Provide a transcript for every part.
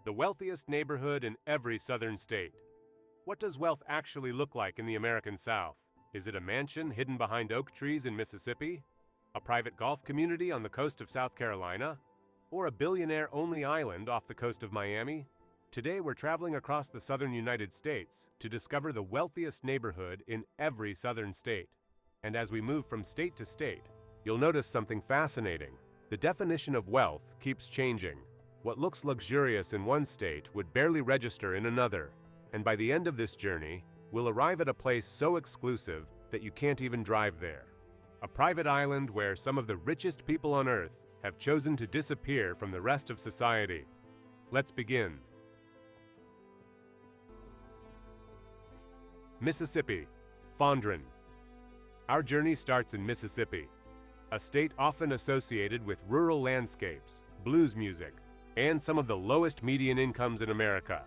the wealthiest neighborhood in every southern state. What does wealth actually look like in the American South? Is it a mansion hidden behind oak trees in Mississippi? A private golf community on the coast of South Carolina? Or a billionaire-only island off the coast of Miami? Today we're traveling across the southern United States to discover the wealthiest neighborhood in every southern state. And as we move from state to state, you'll notice something fascinating. The definition of wealth keeps changing. What looks luxurious in one state would barely register in another. And by the end of this journey, we'll arrive at a place so exclusive that you can't even drive there. A private island where some of the richest people on Earth have chosen to disappear from the rest of society. Let's begin. Mississippi, Fondren. Our journey starts in Mississippi, a state often associated with rural landscapes, blues music, and some of the lowest median incomes in America.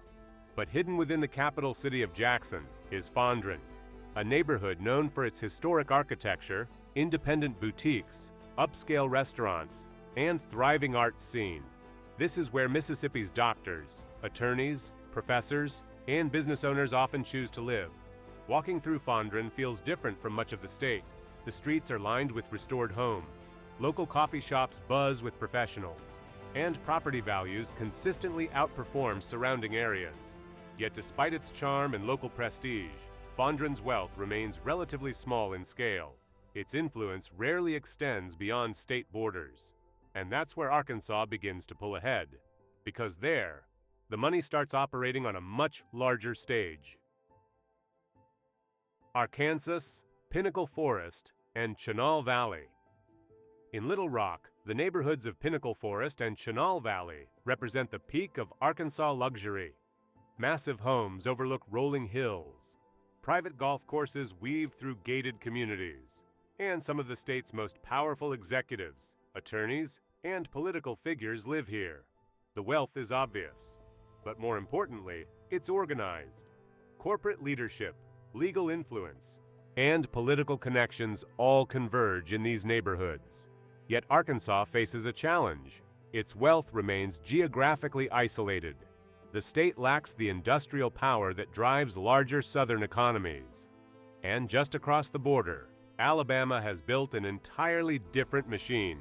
But hidden within the capital city of Jackson is Fondren, a neighborhood known for its historic architecture, independent boutiques, upscale restaurants, and thriving arts scene. This is where Mississippi's doctors, attorneys, professors, and business owners often choose to live. Walking through Fondren feels different from much of the state. The streets are lined with restored homes, local coffee shops buzz with professionals, and property values consistently outperform surrounding areas. Yet despite its charm and local prestige, Fondren's wealth remains relatively small in scale. Its influence rarely extends beyond state borders. And that's where Arkansas begins to pull ahead. Because there, the money starts operating on a much larger stage. Arkansas, Pinnacle Forest, and Chenal Valley. In Little Rock, the neighborhoods of Pinnacle Forest and Chenal Valley represent the peak of Arkansas luxury. Massive homes overlook rolling hills. Private golf courses weave through gated communities. And some of the state's most powerful executives, attorneys, and political figures live here. The wealth is obvious, but more importantly, it's organized. Corporate leadership, legal influence, and political connections all converge in these neighborhoods. Yet Arkansas faces a challenge. Its wealth remains geographically isolated. The state lacks the industrial power that drives larger southern economies. And just across the border, Alabama has built an entirely different machine.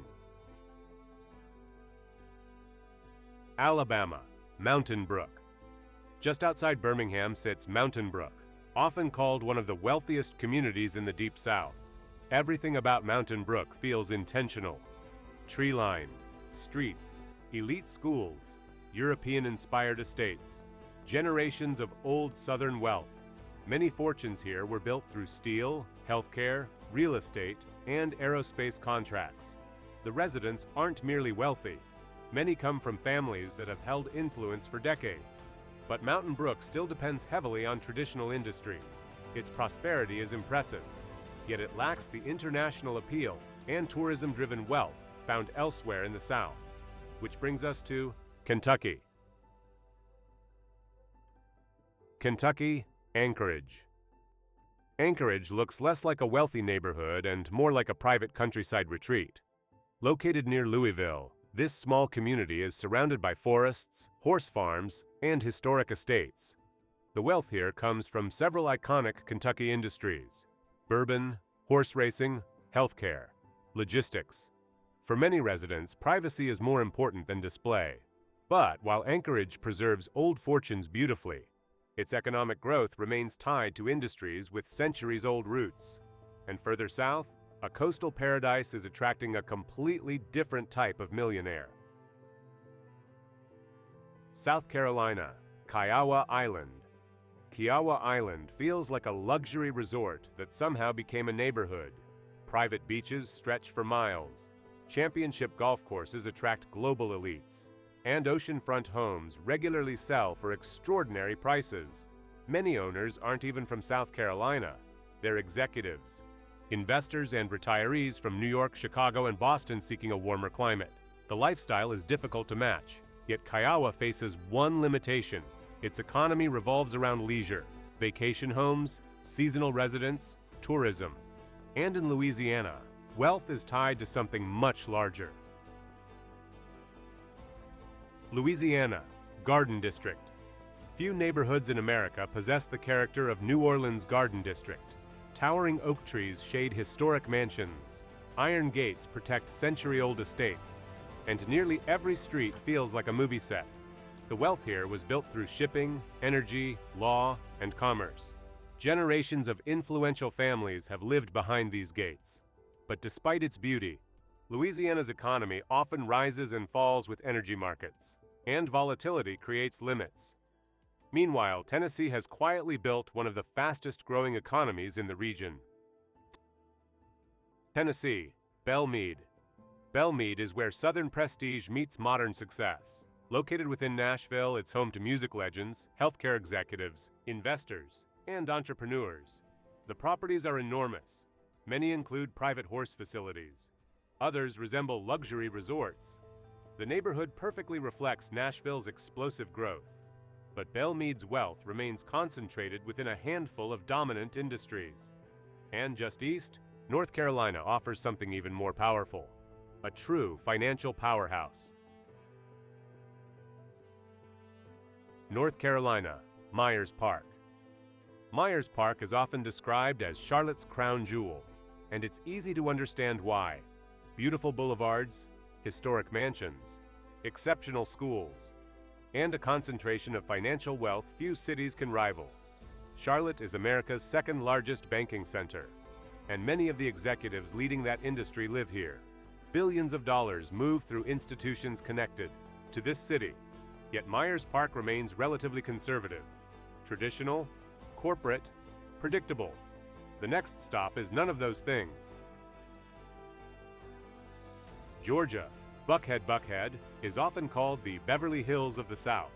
Alabama, Mountain Brook. Just outside Birmingham sits Mountain Brook, often called one of the wealthiest communities in the Deep South. Everything about Mountain Brook feels intentional. Tree-lined, streets, elite schools, European-inspired estates, generations of old Southern wealth. Many fortunes here were built through steel, healthcare, real estate, and aerospace contracts. The residents aren't merely wealthy. Many come from families that have held influence for decades. But Mountain Brook still depends heavily on traditional industries. Its prosperity is impressive, yet it lacks the international appeal and tourism-driven wealth found elsewhere in the South. Which brings us to Kentucky. Kentucky, Anchorage. Anchorage looks less like a wealthy neighborhood and more like a private countryside retreat. Located near Louisville, this small community is surrounded by forests, horse farms, and historic estates. The wealth here comes from several iconic Kentucky industries: bourbon, horse racing, healthcare, logistics. For many residents, privacy is more important than display. But while Anchorage preserves old fortunes beautifully, its economic growth remains tied to industries with centuries-old roots. And further south, a coastal paradise is attracting a completely different type of millionaire. South Carolina, Kiawah Island. Kiawah Island feels like a luxury resort that somehow became a neighborhood. Private beaches stretch for miles. Championship golf courses attract global elites. And oceanfront homes regularly sell for extraordinary prices. Many owners aren't even from South Carolina. They're executives, investors, and retirees from New York, Chicago, and Boston seeking a warmer climate. The lifestyle is difficult to match, yet Kiawah faces one limitation. Its economy revolves around leisure, vacation homes, seasonal residents, tourism. And in Louisiana, wealth is tied to something much larger. Louisiana, Garden District. Few neighborhoods in America possess the character of New Orleans' Garden District. Towering oak trees shade historic mansions, iron gates protect century-old estates, and nearly every street feels like a movie set. The wealth here was built through shipping, energy, law, and commerce. Generations of influential families have lived behind these gates. But despite its beauty, Louisiana's economy often rises and falls with energy markets, and volatility creates limits. Meanwhile, Tennessee has quietly built one of the fastest-growing economies in the region. Tennessee, Belle Meade. Belle Meade is where Southern prestige meets modern success. Located within Nashville, it's home to music legends, healthcare executives, investors, and entrepreneurs. The properties are enormous. Many include private horse facilities. Others resemble luxury resorts. The neighborhood perfectly reflects Nashville's explosive growth. But Belle Meade's wealth remains concentrated within a handful of dominant industries. And just east, North Carolina offers something even more powerful: a true financial powerhouse. North Carolina, Myers Park. Myers Park is often described as Charlotte's crown jewel, and it's easy to understand why. Beautiful boulevards, historic mansions, exceptional schools, and a concentration of financial wealth few cities can rival. Charlotte is America's second-largest banking center, and many of the executives leading that industry live here. Billions of dollars move through institutions connected to this city, yet Myers Park remains relatively conservative, traditional, corporate, predictable. The next stop is none of those things. Georgia, Buckhead is often called the Beverly Hills of the South.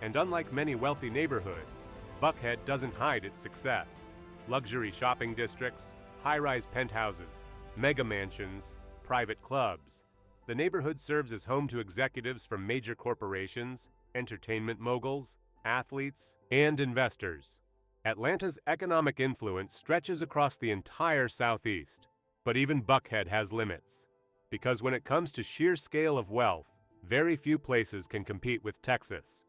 And unlike many wealthy neighborhoods, Buckhead doesn't hide its success. Luxury shopping districts, high-rise penthouses, mega mansions, private clubs. The neighborhood serves as home to executives from major corporations, entertainment moguls, athletes, and investors. Atlanta's economic influence stretches across the entire Southeast, but even Buckhead has limits. Because when it comes to sheer scale of wealth, very few places can compete with Texas.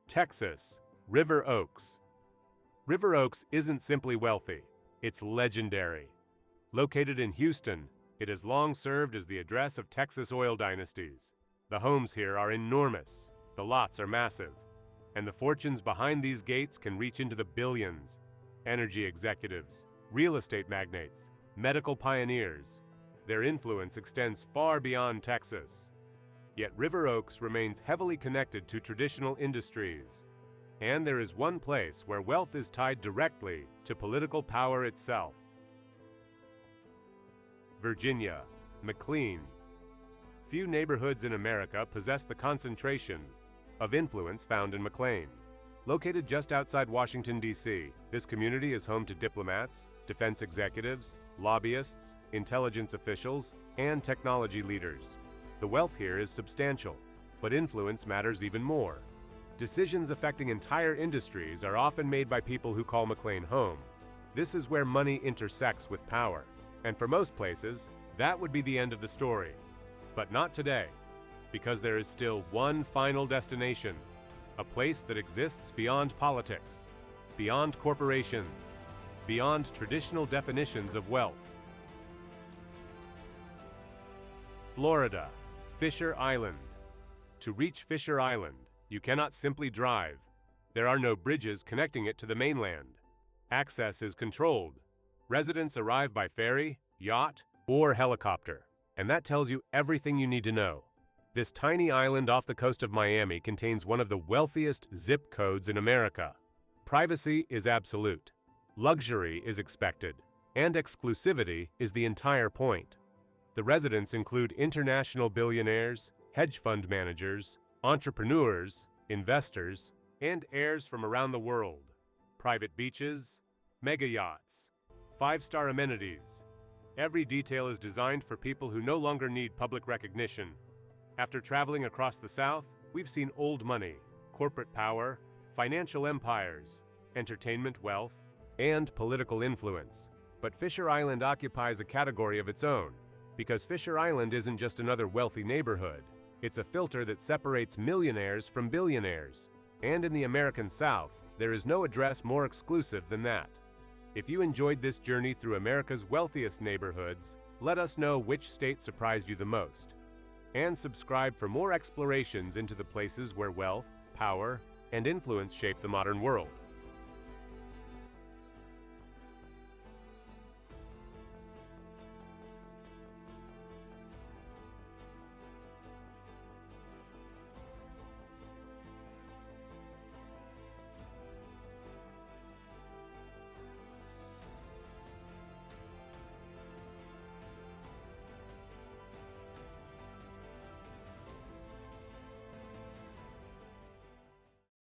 Texas, River Oaks. River Oaks isn't simply wealthy, it's legendary. Located in Houston, it has long served as the address of Texas oil dynasties. The homes here are enormous, the lots are massive, and the fortunes behind these gates can reach into the billions. Energy executives, real estate magnates, medical pioneers. Their influence extends far beyond Texas. Yet River Oaks remains heavily connected to traditional industries. And there is one place where wealth is tied directly to political power itself. Virginia, McLean. Few neighborhoods in America possess the concentration of influence found in McLean. Located just outside Washington, D.C., this community is home to diplomats, defense executives, lobbyists, intelligence officials, and technology leaders. The wealth here is substantial, but influence matters even more. Decisions affecting entire industries are often made by people who call McLean home. This is where money intersects with power, and for most places, that would be the end of the story. But not today, because there is still one final destination. A place that exists beyond politics, beyond corporations, beyond traditional definitions of wealth. Florida, Fisher Island. To reach Fisher Island, you cannot simply drive. There are no bridges connecting it to the mainland. Access is controlled. Residents arrive by ferry, yacht, or helicopter, and that tells you everything you need to know. This tiny island off the coast of Miami contains one of the wealthiest zip codes in America. Privacy is absolute. Luxury is expected. And exclusivity is the entire point. The residents include international billionaires, hedge fund managers, entrepreneurs, investors, and heirs from around the world. Private beaches, mega yachts, five-star amenities. Every detail is designed for people who no longer need public recognition. After traveling across the South, we've seen old money, corporate power, financial empires, entertainment wealth, and political influence. But Fisher Island occupies a category of its own, Because Fisher Island isn't just another wealthy neighborhood. It's a filter that separates millionaires from billionaires. And in the American South, there is no address more exclusive than that. If you enjoyed this journey through America's wealthiest neighborhoods, let us know which state surprised you the most. And subscribe for more explorations into the places where wealth, power, and influence shape the modern world.